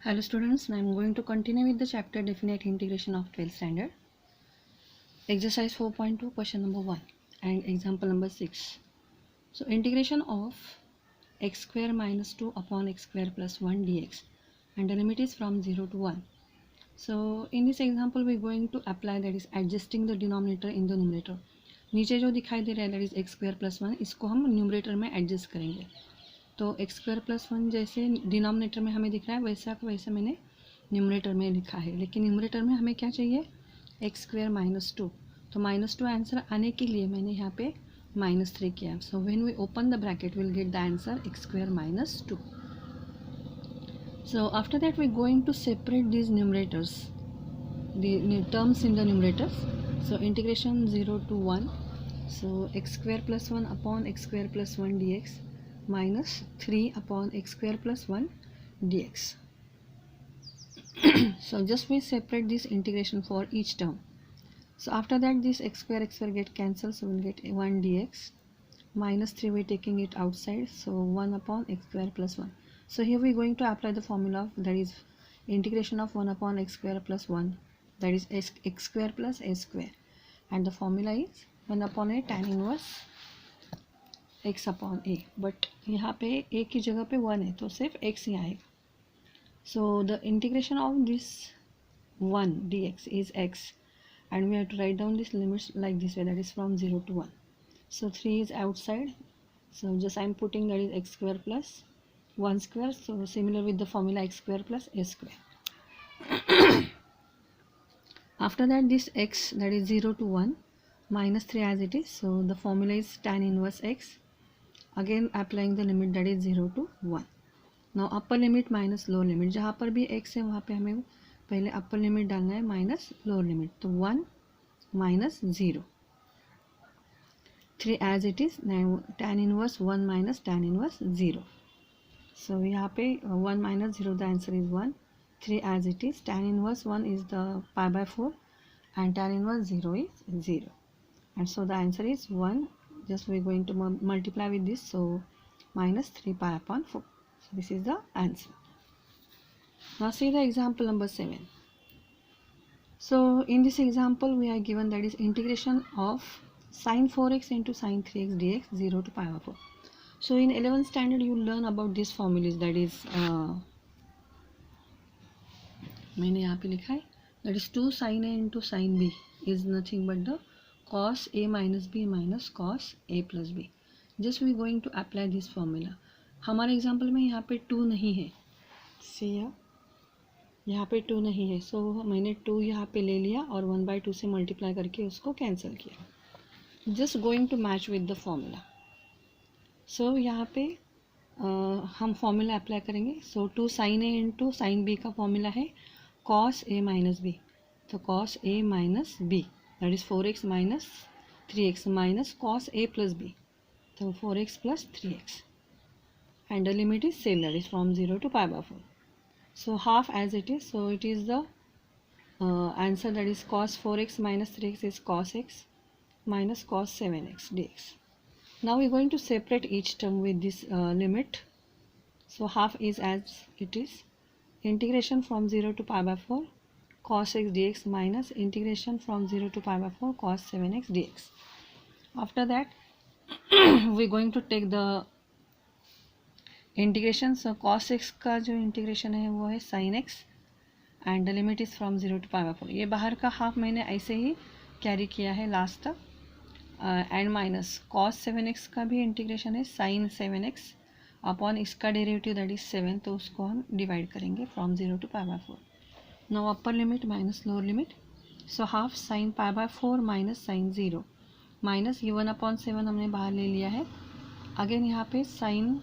Hello students, I am going to continue with the chapter Definite Integration of 12th Standard. Exercise 4.2, question number 1 and example number 6. So integration of x square minus 2 upon x square plus 1 dx, and the limit is from 0 to 1. So in this example we are going to apply, that is adjusting the denominator in the numerator. नीचे जो दिखाई दे रहा है that is x square plus 1, इसको हम numerator में adjust करेंगे. तो एक्स स्क्वायर प्लस 1 जैसे डिनोमिनेटर में हमें दिख रहा है वैसा का वैसा मैंने न्यूमरेटर में लिखा है, लेकिन न्यूमरेटर में हमें क्या चाहिए, एक्स स्क्वायर माइनस 2. तो माइनस 2 आंसर आने के लिए मैंने यहाँ पे माइनस 3 किया. So when we open the bracket will get the answer X square minus 2. So after that we going to separate these numerators, the terms in the numerators. So integration 0 to 1. So x square plus 1 upon x square plus 1 dx minus 3 upon x square plus 1 dx. So just we separate this integration for each term. So after that this x square get cancelled, so we'll get 1 dx minus 3, we're taking it outside, so 1 upon x square plus 1. So here we're going to apply the formula, that is integration of 1 upon x square plus 1, that is x square plus a square, and the formula is 1 upon a tan inverse x upon a. But यहाँ पे a की जगह पे 1 है तो सिर्फ x ही आएगा. So the integration of this 1 dx is x, and we have to write down this limits like this way, that is from 0 to 1. So 3 is outside, so just I am putting that is x square plus 1 square, so similar with the formula x square plus a square. After that this x, that is 0 to 1 minus 3 as it is, so the formula is tan inverse x, again applying the limit, that is 0 to 1. Now upper limit minus lower limit, जहाँ पर भी x है वहाँ पे हमें पहले upper limit डालना है माइनस लोअर लिमिट, तो 1 minus 0, 3 as it is, tan inverse 1 minus tan inverse 0. So यहाँ पे 1 minus 0, the answer is 1, 3 as it is, tan inverse 1 is the pi by 4 and tan inverse 0 is 0, and so the answer is 1. Just we are going to multiply with this, so minus 3 pi upon 4. So this is the answer. Now see the example number 7. So in this example we are given, that is integration of sin 4x into sin 3x dx 0 to pi over 4. So in 11th standard you learn about this formulas, that is मैंने यहाँ पे लिखा है, that is 2 sin a into sin b is nothing but the cos a minus b minus cos a plus b. Just we going to apply this formula. हमारे example में यहाँ पे 2 नहीं है, सी यहाँ पे 2 नहीं है, सो मैंने 2 यहाँ पे ले लिया और 1/2 से मल्टीप्लाई करके उसको कैंसिल किया. Just going to match with the formula. So यहाँ पे हम फॉर्मूला अप्लाई करेंगे. So 2 sin a into sine B का फॉर्मूला है cos a माइनस बी, तो cos a minus B, that is 4x minus 3x minus cos a plus B, तो 4x plus 3x, and the limit is same, that is from 0 to pi by 4. So half as it is, so it is the answer, that is cos 4x minus 3x is cos x minus cos 7x dx. Now we are going to separate each term with this limit. So half is as it is, integration from 0 to pi by 4 cos x dx minus integration from 0 to pi by 4 cos 7x dx. After that we are going to take the integration. So cos x का जो integration है वो है sin x, and the limit is from 0 to pi by 4. ये बाहर का half मैंने ऐसे ही कैरी किया है लास्ट तक, एंड माइनस cos 7x का भी इंटीग्रेशन है sin 7x अपॉन इसका डेरिवेटिव दैट इज 7, तो उसको हम डिवाइड करेंगे from 0 to pi by 4. Now upper limit minus lower limit, so half sin pi by 4 minus sin 0 minus ये 1/7 हमने बाहर ले लिया है. अगेन यहाँ पे sin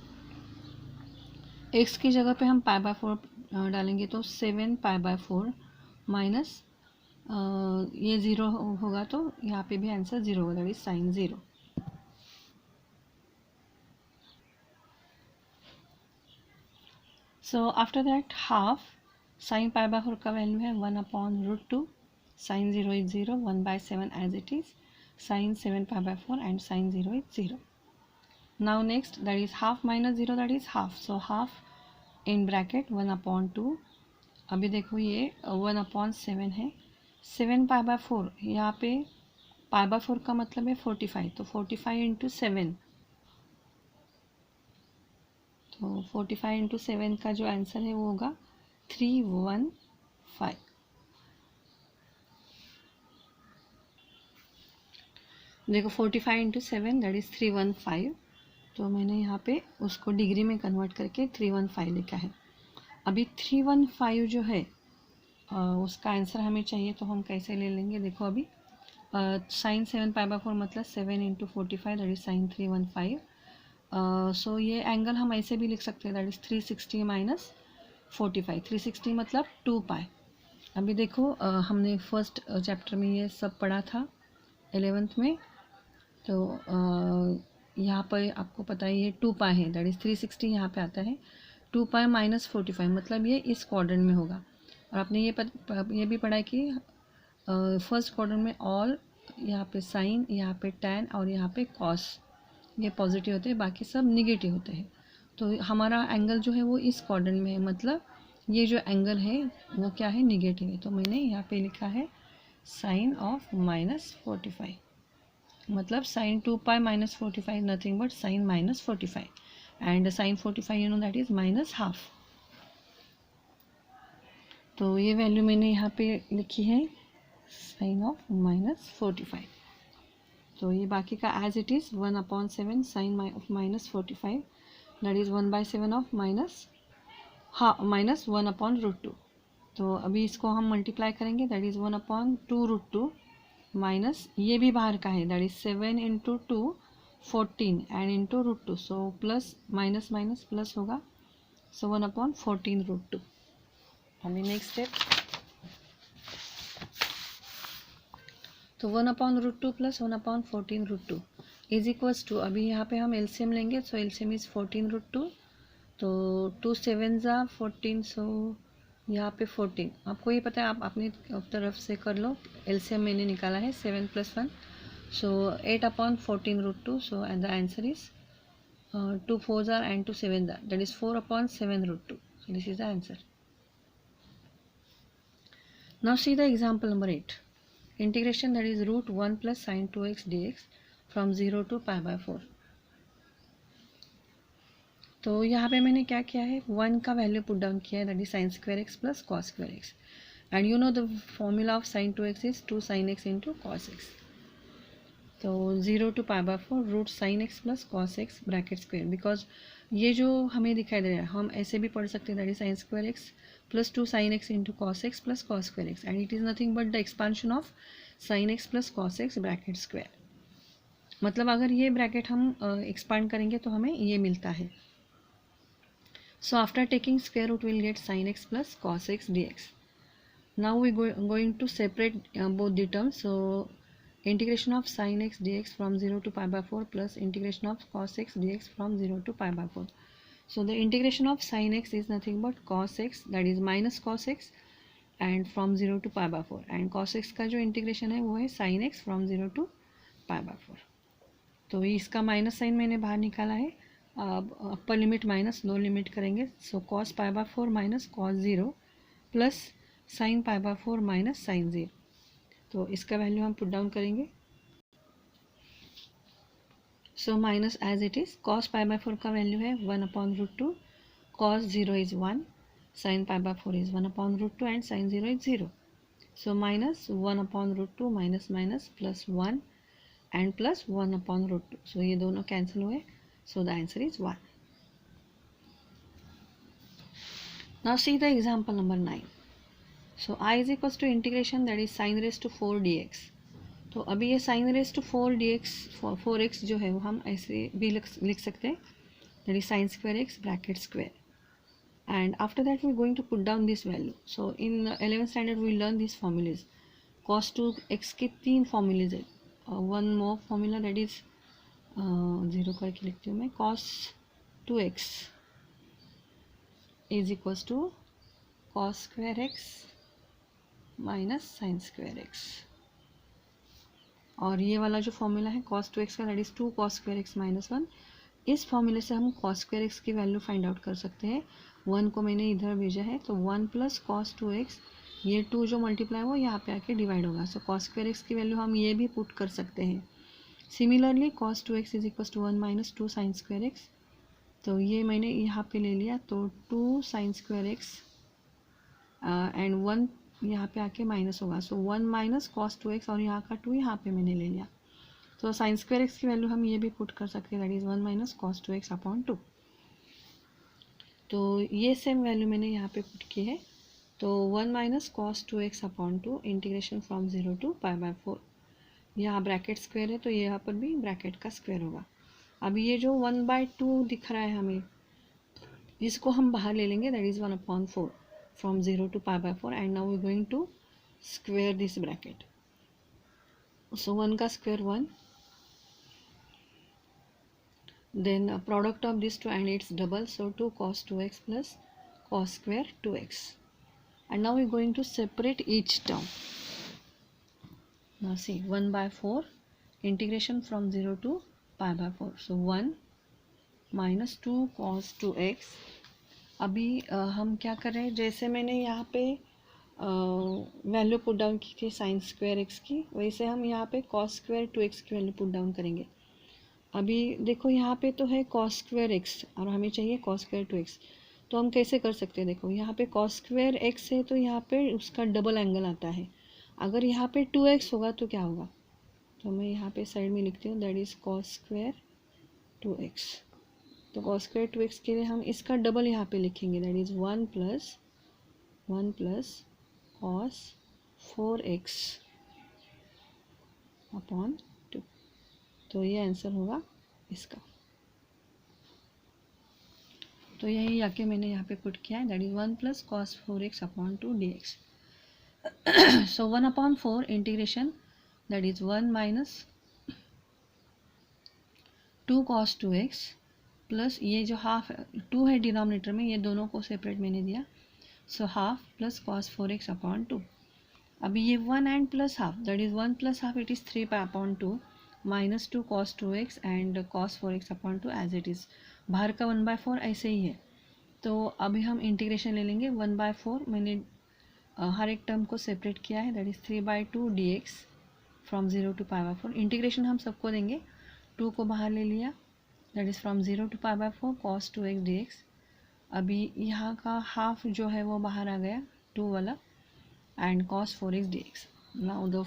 x की जगह पे हम पाई बाय 4 डालेंगे, तो 7 पाई बाय 4 माइनस ये 0 होगा, तो यहाँ पे भी आंसर 0 होगा, that is sine 0. So after that half sine pi by 4 का वैल्यू है 1/√2, sine 0 is 0, 1/7 as it is, sine 7 pi by 4 and sine 0 is 0. Now next, that is half minus 0, that is half. So half in bracket 1/2 अभी देखो ये 1/7 है, 7 π/4, यहाँ पे π/4 का मतलब है 45, तो 45 इंटू 7, तो 45 इंटू 7 का जो आंसर है वो होगा 315। देखो 45 इंटू 7 दैट इज़ 315, तो मैंने यहाँ पे उसको डिग्री में कन्वर्ट करके 315 लिखा है। अभी 315 जो है उसका आंसर हमें चाहिए, तो हम कैसे ले लेंगे, देखो अभी साइन 7 π/4 मतलब 7 इंटू 45 दैट इज साइन 315। सो ये एंगल हम ऐसे भी लिख सकते हैं, दैट इज 360 माइनस 45, 360 मतलब 2 पाई। अभी देखो हमने फर्स्ट चैप्टर में ये सब पढ़ा था 11th में, तो यहाँ पर आपको पता है ये 2 पाई है, दैट इज़ 360 यहाँ पे आता है, 2 पाई माइनस 45 मतलब ये इस क्वाड्रेंट में होगा। और आपने ये भी पढ़ा है कि फर्स्ट क्वाड्रेंट में ऑल, यहाँ पे साइन, यहाँ पे टैन और यहाँ पे कॉस ये पॉजिटिव होते हैं, बाकी सब निगेटिव होते हैं। तो हमारा एंगल जो है वो इस क्वाड्रेंट में है, मतलब ये जो एंगल है वो क्या है, निगेटिव है। तो मैंने यहाँ पे लिखा है साइन ऑफ -45, मतलब sine 2 pi minus 45 nothing but sine -45, and sine 45 you know that is -½ तो ये वैल्यू मैंने यहाँ पे लिखी है साइन ऑफ -45। तो ये बाकी का as it is 1/7 sine of -45 that is 1/7 of -1/√2। तो अभी इसको हम मल्टीप्लाई करेंगे, दैट इज़ 1/2√2 माइनस ये भी बाहर का है, that is 7 into 2 14 and into √2, so plus minus minus plus होगा, सो 1/14√2। अभी नेक्स्ट स्टेप, तो 1/√2 प्लस 1/14√2 इज इक्वल्स टू, अभी यहाँ पे हम एलसीएम लेंगे, सो एलसीएम इज़ 14√2, तो 2 7 ज़ा 14, सो यहाँ पे 14, आपको ये पता है, आप अपनी तरफ से कर लो, एलसीएम मैंने निकाला है 7 + 1, सो 8/14√2, so and the answer is 2 4 ज़ा and 2 7 ज़ा, that is 4/7√2, so this is the answer. Now see the example number 8. Integration, that is √1 plus sin 2x dx from 0 to π/4. तो यहाँ पे मैंने क्या किया है, 1 का वैल्यू पुट डाउन किया है, that is sin square x plus cos square x, and you know the formula of sin 2x is 2 sin x into cos x. तो 0 to π/4 root sin x plus cos x bracket square, because ये जो हमें दिखाई दे रहा है हम ऐसे भी पढ़ सकते हैं, that is sin square x plus 2 sin x into cos x plus cos square x, and it is nothing but the expansion of sin x plus cos x bracket square. मतलब अगर ये ब्रैकेट हम expand करेंगे तो हमें ये मिलता है। So after taking square root will get sin x plus cos x dx. Now we going to separate both the terms. So integration of sin x dx from 0 to π/4 plus integration of cos x dx from 0 to π/4. So the integration of sin x is nothing but cos x, that is minus cos x, and from 0 to π/4, and cos x का जो integration है वो है sin x from 0 to π/4. तो इसका minus sign मैंने बाहर निकाला है, अब upper limit minus lower limit करेंगे, so cos π/4 minus cos 0 plus sin π/4 minus sin 0, तो इसका वैल्यू हम पुट डाउन करेंगे, so minus as it is cos π/4 का वैल्यू है 1/√2, cos 0 is 1, sin π/4 is 1/√2 and sin 0 is 0, so minus 1/√2 minus minus plus 1 and plus 1/√2, so ये दोनों cancel हुए, so the answer is 1. Now see the example number 9. So I is equals to integration, that is sin raised to 4 dx. तो अभी ये sin raised to 4 dx 4x जो है वो हम ऐसे भी लिख सकते हैं, that is sin square x bracket square, and after that we are going to put down this value. So in 11th standard we learn these formulas. cos 2x के 3 formulas है, one more formula that is 0 करके लिखती हूँ मैं, cos 2x is equals to cos square x minus sign square x, और ये वाला जो फॉर्मूला है cos 2x का, that is 2 cos square x minus 1, इस फॉर्मूले से हम कॉस स्क्वायर एक्स की वैल्यू फाइंड आउट कर सकते हैं। 1 को मैंने इधर भेजा है तो 1 प्लस कॉस 2x, ये 2 जो मल्टीप्लाई वो यहाँ पे आके डिवाइड होगा। सो कॉस स्क्वायर एक्स की वैल्यू हम ये भी पुट कर सकते हैं। Similarly cos 2x is equal to 1 minus 2 sine square X, तो ये मैंने यहाँ पे ले लिया, तो 2 साइन स्क्वायर एक्स एंड 1 यहाँ पे आके माइनस होगा। सो 1 माइनस कॉस 2x और यहाँ का 2 यहाँ पे मैंने ले लिया। तो साइन स्क्वायर एक्स की वैल्यू हम ये भी पुट कर सकते हैं, that is 1 minus cos 2x upon 2। तो ये सेम वैल्यू मैंने यहाँ पे पुट की है। तो 1 minus cos 2x upon 2 integration from 0 to π/4, यहाँ ब्रैकेट स्क्वायर है तो यहाँ पर भी ब्रैकेट का स्क्वायर होगा। अब ये जो 1/2 दिख रहा है हमें, इसको हम बाहर ले लेंगे, that is 1/4 from 0 to π/4 and now we going to square this bracket. So 1 का square 1, then product of these two and its double, so 2 cos 2x plus cos square 2x, and now we're going to separate each term. Now see 1/4 integration from 0 to π/4, so 1 minus 2 cos 2x। अभी हम क्या कर रहे हैं, जैसे मैंने यहाँ पे वैल्यू पुट डाउन की थी साइन स्क्वायर एक्स की, वैसे हम यहाँ पे कॉस स्क्वायर 2x की वैल्यू पुट डाउन करेंगे। अभी देखो यहाँ पे तो है कॉस स्क्वायर एक्स और हमें चाहिए कॉस स्क्वायर 2x, तो हम कैसे कर सकते हैं, देखो यहाँ पे कॉस स्क्वायर एक्स है तो यहाँ पे उसका डबल एंगल आता है। अगर यहाँ पे 2x होगा तो क्या होगा, तो मैं यहाँ पे साइड में लिखती हूँ, that is cos square 2x। तो कॉस स्क्वायर 2x के लिए हम इसका डबल यहाँ पे लिखेंगे, that is 1 plus cos 4x upon 2। तो ये आंसर होगा इसका। तो यही आके मैंने यहाँ पे पुट किया है, that is 1 plus cos 4x upon 2 dx। So 1/4 integration, that is 1 minus 2 cos 2x plus ये जो हाफ 2 है डिनोमिनेटर में, ये दोनों को सेपरेट मैंने दिया, so half plus cos 4x upon 2। अभी ये 1 and plus half, that is 1 plus half, it is 3 upon 2 minus 2 cos 2x and cos 4x upon 2 as it is. बाहर का 1/4 ऐसे ही है। तो अभी हम इंटीग्रेशन ले लेंगे 1/4, मैंने हर एक टर्म को सेपरेट किया है, that is 3/2 dx from 0 to π/4। Integration हम सबको देंगे, 2 को बाहर ले लिया, that is from 0 to π/4 cos 2x dx। अभी यहाँ का हाफ जो है वो बाहर आ गया 2 वाला, and cos 4x dx। Now the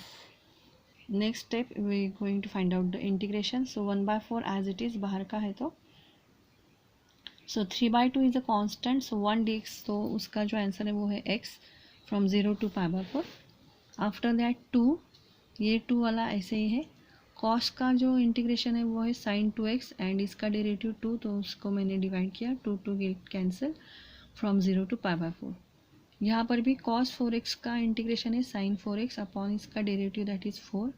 next step we going to find out the integration. So 1/4 as it is बाहर का है, तो so 3/2 is a constant, so 1 dx, तो उसका जो आंसर है वो है x from 0 to π/4। After that 2, ये 2 वाला ऐसे ही है। कॉस का जो इंटीग्रेशन है वो है साइन 2x एंड इसका डेरिवेटिव 2, तो उसको मैंने डिवाइड किया, 2 गेट कैंसिल फ्रॉम 0 टू π/4। यहाँ पर भी cos 4x का इंटीग्रेशन है साइन 4x अपॉन इसका derivative that is 4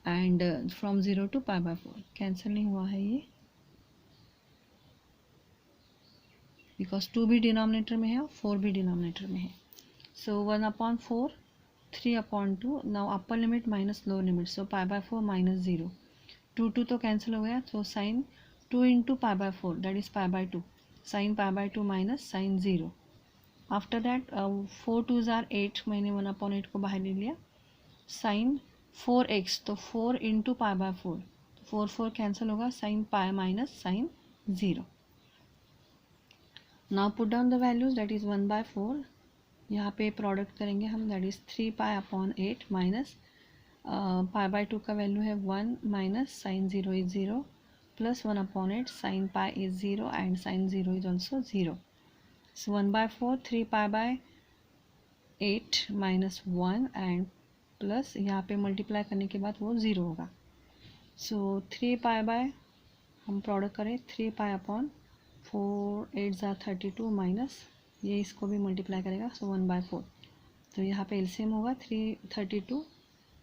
and from 0 to π/4। Cancel नहीं हुआ है ये, बिकॉज 2 भी डिनोमिनेटर में है और 4 भी डिनोमिनेटर में है। So 1/4 3/2, now upper limit minus lower limit, so π/4 minus 0, 2 तो कैंसिल हो गया, तो sine 2 into π/4 that is π/2, sine π/2 minus sine 0। After that 4 2s are 8, मैंने 1/8 को बाहर ले लिया, साइन 4x, तो 4 इंटू π/4, 4 कैंसिल होगा, sine pi minus sine 0। Now put down the values, that is 1/4, यहाँ पे प्रोडक्ट करेंगे हम, दैट इज़ 3π/8 माइनस π/2 का वैल्यू है 1 minus sine 0 is 0 plus 1/8 sine pi is 0 and sine 0 is also 0। So 1/4 3π/8 minus 1 and plus यहाँ पे multiply करने के बाद वो 0 होगा। सो 3π हम प्रोडक्ट करें 3π/4 8 ज़ा 32 माइनस ये इसको भी मल्टीप्लाई करेगा, सो 1/4, तो यहाँ पे एलसीएम होगा 332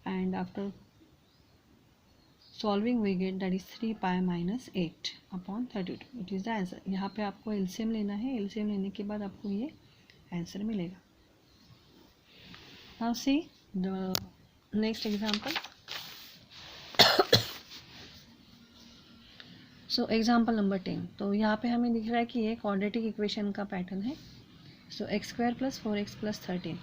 and after solving we get that is 3π minus 8 upon 32, it is the answer. यहाँ पे आपको एलसीएम लेना है, एलसीएम लेने के बाद आपको ये आंसर मिलेगा। Now see the next example. So example number 10, तो यहाँ पे हमें दिख रहा है कि ये क्वाड्रेटिक इक्वेशन का पैटर्न है. So X square plus 4x plus 13.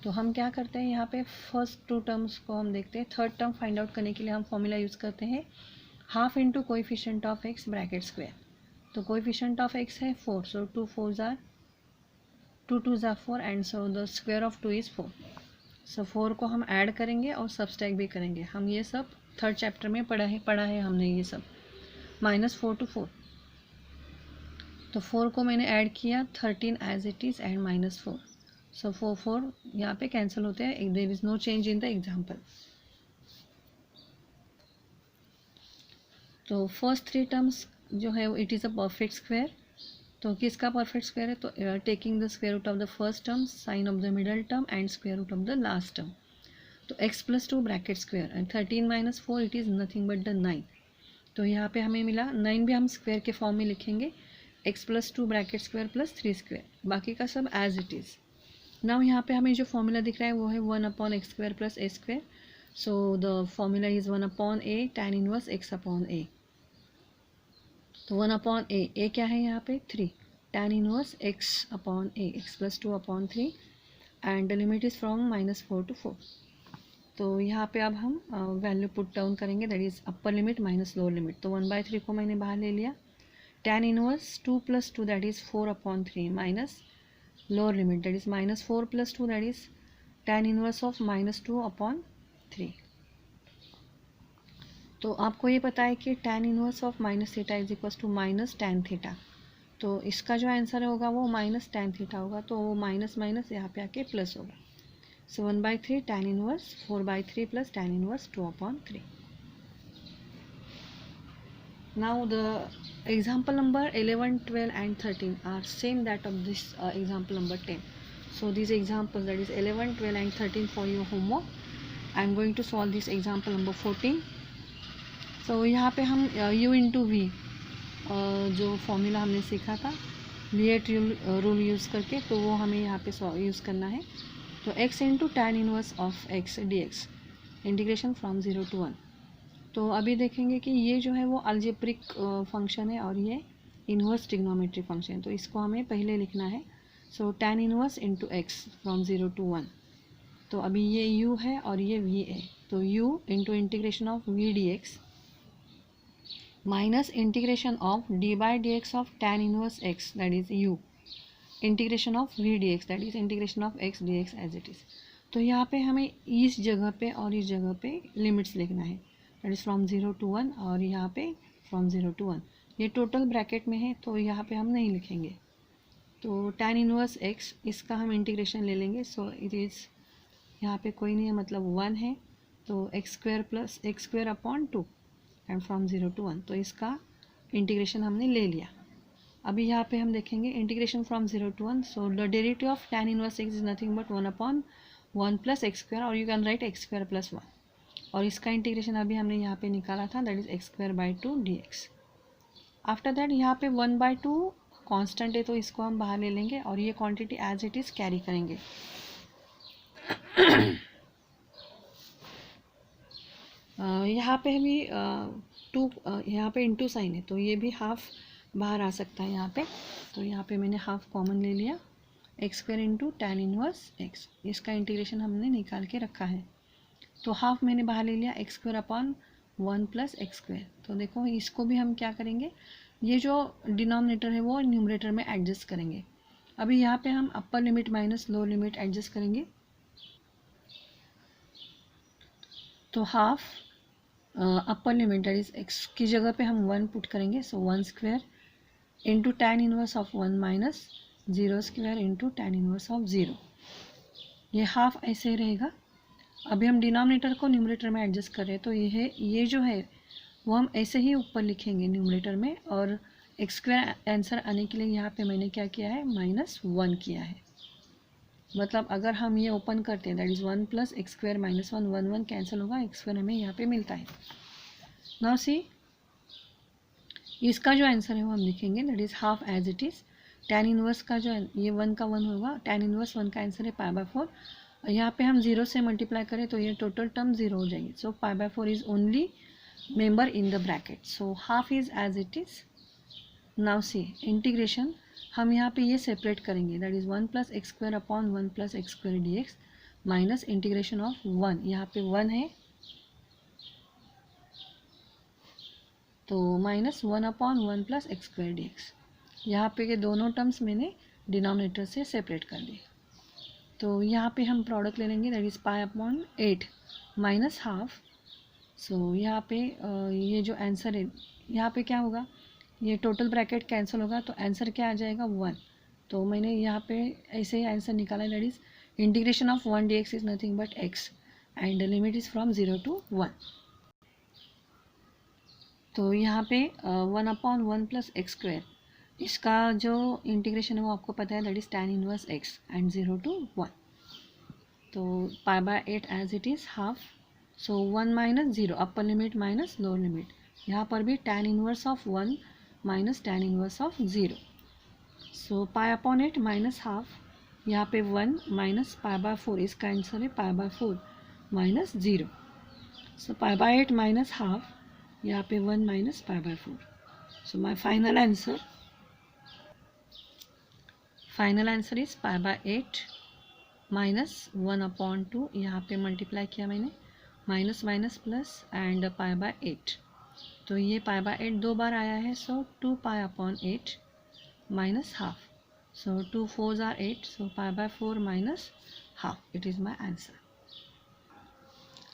तो हम क्या करते हैं, यहाँ पे फर्स्ट टू टर्म्स को हम देखते हैं. थर्ड टर्म फाइंड आउट करने के लिए हम फॉर्मूला यूज़ करते हैं half into coefficient of x bracket square. तो कोएफिशिएंट ऑफ एक्स है 4, सो 2 4s are 2 2s are 4 and so the square of 2 is 4. So 4 को हम ऐड करेंगे और सबस्ट्रैक्ट भी करेंगे. हम ये सब थर्ड चैप्टर में पढ़ा है हमने ये सब. -4 to 4. तो 4 को मैंने ऐड किया, 13 as it is and -4. So 4 यहाँ पे कैंसिल होते हैं. There is no change in the example. तो फर्स्ट 3 टर्म्स जो है it is a perfect square. तो किसका परफेक्ट स्क्वायर है, तो taking the square root of the first term, sign of the middle term and square root of the last term. तो x + 2 bracket square and 13 - 4 it is nothing but the 9. तो यहाँ पे हमें मिला 9 भी हम स्क्वायर के फॉर्म में लिखेंगे, x + 2 bracket square plus 3 square, बाकी का सब एज इट इज़. नाउ यहाँ पे हमें जो फॉर्मूला दिख रहा है वो है 1/x² + a². So the formula is 1/a tan inverse x/a. तो 1/a क्या है यहाँ पे 3, tan inverse x/a, x + 2/3 and the limit is from -4 to 4. तो यहाँ पे अब हम वैल्यू पुट डाउन करेंगे, that is upper limit minus lower limit. तो 1/3 को मैंने बाहर ले लिया. tan inverse 2 + 2 that is 4/3 minus lower limit that is -4 + 2 that is tan inverse of -2/3. तो आपको ये पता है कि tan inverse of -θ is equal to -tan θ. तो इसका जो आंसर होगा वो -tan θ होगा. तो वो माइनस माइनस यहाँ पे आके प्लस होगा. So 1/3 tan inverse 4/3 plus tan inverse 2/3. Now the example number 11, 12 and 13 are same that of this example number 10. So these examples, that is 11, 12 and 13 for your homework. I am going to solve this example number 14. So यहाँ पे हम u into v जो formula हमने सीखा था लिएट rule use करके, तो वो हमें यहाँ पे यूज़ करना है. तो x into tan inverse of x dx integration from 0 to 1. तो अभी देखेंगे कि ये जो है वो अलजेब्रिक फंक्शन है और ये इन्वर्स ट्रिग्नोमेट्री फंक्शन है. तो इसको हमें पहले लिखना है. सो tan inverse into x from 0 to 1. तो अभी ये u है और ये v है. तो u into integration of v dx minus integration of d/dx of tan inverse x that is u integration of v dx that is integration of x dx as it is. तो यहाँ पे हमें इस जगह पे और इस जगह पे लिमिट्स लिखना है, दैट इज़ फ्रॉम 0 to 1 और यहाँ पे फ्रॉम 0 to 1. ये टोटल ब्रैकेट में है तो यहाँ पे हम नहीं लिखेंगे. तो tan इनवर्स x इसका हम इंटीग्रेशन ले लेंगे. सो इट इज़ यहाँ पे कोई नहीं है मतलब 1 है. तो x² + x²/2 and from 0 to 1. तो इसका इंटीग्रेशन हमने ले लिया. अभी यहाँ पे हम देखेंगे integration from 0 to 1. So the derivative of tan inverse x is nothing but 1/1 + x², और यू कैन राइट x² + 1. और इसका इंटीग्रेशन अभी हमने यहाँ पे निकाला था, that is x²/2 dx. After that यहाँ पे 1/2 कांस्टेंट है तो इसको हम बाहर ले लेंगे और ये quantity as it is carry करेंगे. यहाँ पे भी यहाँ पे इंटू साइन है तो ये भी हाफ बाहर आ सकता है यहाँ पे. तो यहाँ पे मैंने हाफ कॉमन ले लिया. x² into tan inverse x, इसका इंटीग्रेशन हमने निकाल के रखा है. तो हाफ मैंने बाहर ले लिया x²/1 + x². तो देखो इसको भी हम क्या करेंगे, ये जो डिनोमिनेटर है वो न्यूमरेटर में एडजस्ट करेंगे. अभी यहाँ पे हम upper limit minus lower limit adjust करेंगे. तो half upper limit that is x की जगह पे हम 1 पुट करेंगे. सो 1² into tan inverse of 1 minus 0² into tan inverse of 0. ये हाफ ऐसे ही रहेगा. अभी हम डिनोमिनेटर को न्यूमरेटर में एडजस्ट कर रहे हैं तो ये जो है वो हम ऐसे ही ऊपर लिखेंगे न्यूमरेटर में. और x² आंसर आने के लिए यहाँ पे मैंने क्या किया है, -1 किया है. मतलब अगर हम ये ओपन करते हैं दैट इज़ 1 + x² - 1 1 1 कैंसिल होगा, x² हमें यहाँ पे मिलता है. नाउ सी इसका जो आंसर है वो हम लिखेंगे, that is half as it is. tan inverse का जो ये 1 का 1 होगा, tan इनवर्स 1 का आंसर है π/4. यहाँ पे हम 0 से मल्टीप्लाई करें तो ये टोटल टर्म 0 हो जाएगी. So π/4 is only member in the bracket. So half is as it is. Now see integration, हम यहाँ पे ये सेपरेट करेंगे, that is 1 + x² upon 1 + x² dx minus integration of 1, यहाँ पे 1 है तो माइनस 1 अपॉन 1 + x² dx। यहाँ पे के दोनों टर्म्स मैंने डिनोमिनेटर से सेपरेट कर दिए। तो यहाँ पे हम प्रोडक्ट ले लेंगे, that is pi upon 8 minus half. So यहाँ पे ये जो आंसर है यहाँ पे क्या होगा, ये टोटल ब्रैकेट कैंसिल होगा तो आंसर क्या आ जाएगा 1। तो मैंने यहाँ पे ऐसे ही आंसर निकाला, that is integration of 1 dx is nothing but x and the limit is from 0 to 1। तो यहाँ पे 1 अपॉन 1 + x², इसका जो इंटीग्रेशन है वो आपको पता है, that is tan inverse x and 0 to 1। तो π/8 as it is half. So 1 - 0 upper limit minus lower limit, यहाँ पर भी tan inverse of 1 minus tan inverse of 0। So π/8 minus half, यहाँ पे 1 माइनस π/4, इसका आंसर है π/4 माइनस 0। सो π/8 माइनस हाफ, यहाँ पे 1 minus π/4। So my final answer is π/8 minus 1/2, यहाँ पे मल्टीप्लाई किया मैंने, माइनस माइनस प्लस एंड π/8। तो ये π/8 दो बार आया है, so 2π/8 minus half. So 2 4s are 8, so π/4 minus half, it is my answer.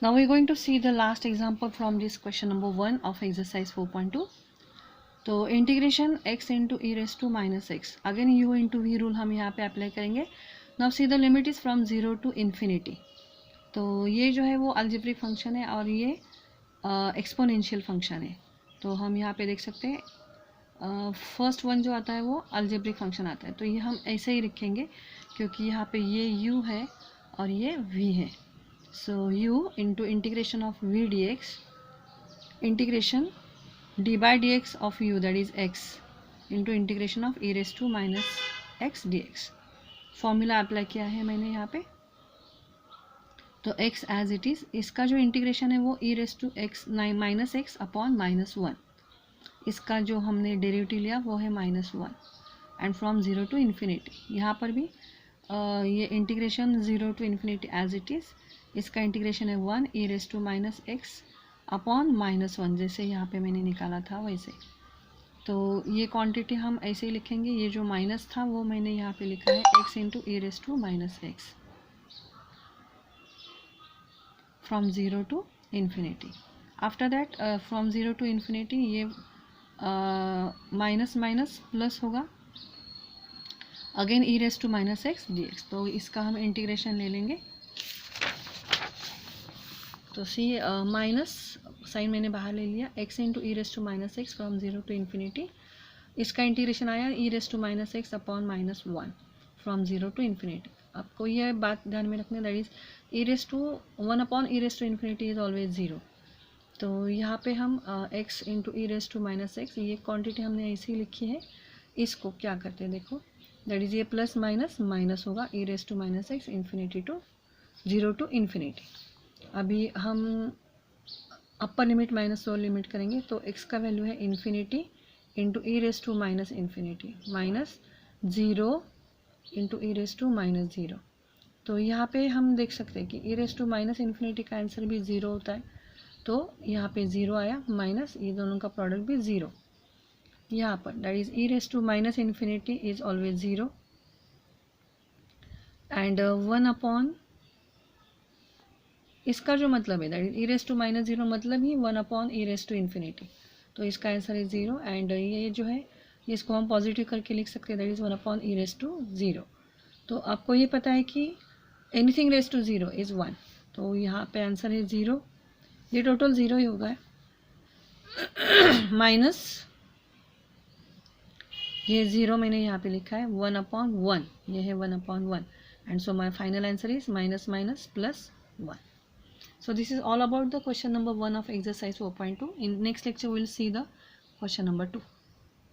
Now we are going to see the last example from this question number 1 of exercise 4.2. तो integration x into e⁻⁻x, again u into v rule हम यहाँ पे apply करेंगे। Now see the limit is from 0 to infinity. तो ये जो है वो अलजेब्रिक फंक्शन है और ये एक्सपोनेंशियल फंक्शन है। तो हम यहाँ पे देख सकते हैं फर्स्ट वन जो आता है वो अलजेब्रिक फंक्शन आता है, तो ये हम ऐसे ही रखेंगे क्योंकि यहाँ पे ये u है और ये v है। सो u into integration of v dx, integration d/dx of u, that is x, into integration of e⁻⁻x dx। Formula apply किया है मैंने यहाँ पे। तो x एज इट इज़, इसका जो इंटीग्रेशन है वो e⁻⁻x अपॉन -1, इसका जो हमने डेरिवेटिव लिया वो है -1 एंड फ्रॉम 0 to इन्फिनिटी। यहाँ पर भी ये integration 0 to infinity as it is, इसका इंटीग्रेशन है 1 e⁻⁻x अपॉन -1, जैसे यहाँ पे मैंने निकाला था वैसे। तो ये क्वांटिटी हम ऐसे ही लिखेंगे, ये जो माइनस था वो मैंने यहाँ पे लिखा है x into e⁻⁻x from 0 to infinity. After that from 0 to infinity ये माइनस माइनस प्लस होगा, अगेन e⁻⁻x dx। तो इसका हम इंटीग्रेशन ले लेंगे। तो सी माइनस साइन मैंने बाहर ले लिया, x into e⁻⁻x from 0 to infinity, इसका इंटीग्रेशन आया e⁻⁻x upon -1 from 0 to infinity. आपको यह बात ध्यान में रखना, that is e⁻1 upon e⁻⁻ is always 0। तो यहाँ पे हम x इंटू e⁻⁻x, ये क्वांटिटी हमने ऐसे ही लिखी है, इसको क्या करते हैं देखो, दैट इज़ ये प्लस माइनस माइनस होगा e⁻⁻x infinity to 0 to infinity. अभी हम upper limit minus lower limit करेंगे, तो x का वैल्यू है infinity into e⁻⁻⁻ minus 0 into e⁻⁻0। तो यहाँ पे हम देख सकते हैं कि e⁻⁻⁻ का आंसर भी 0 होता है, तो यहाँ पे 0 आया, माइनस ये दोनों का प्रोडक्ट भी 0 यहाँ पर, that is e⁻⁻ is always 0 and 1 upon, इसका जो मतलब है दैट इज e⁻⁻0 मतलब ही 1 अपॉन e⁻⁻। तो इसका आंसर है 0 एंड ये जो है इसको हम पॉजिटिव करके लिख सकते हैं, दैट इज़ 1 अपॉन e⁻�0। तो आपको ये पता है कि एनीथिंग रेज टू 0 इज़ 1, तो यहाँ पे आंसर है 0, ये टोटल 0 ही होगा माइनस ये 0 मैंने यहाँ पे लिखा है 1 अपॉन 1, ये है 1 upon 1 and so my final answer is minus minus plus 1. So this is all about the question number 1 of exercise 4.2. In next lecture we will see the question number 2.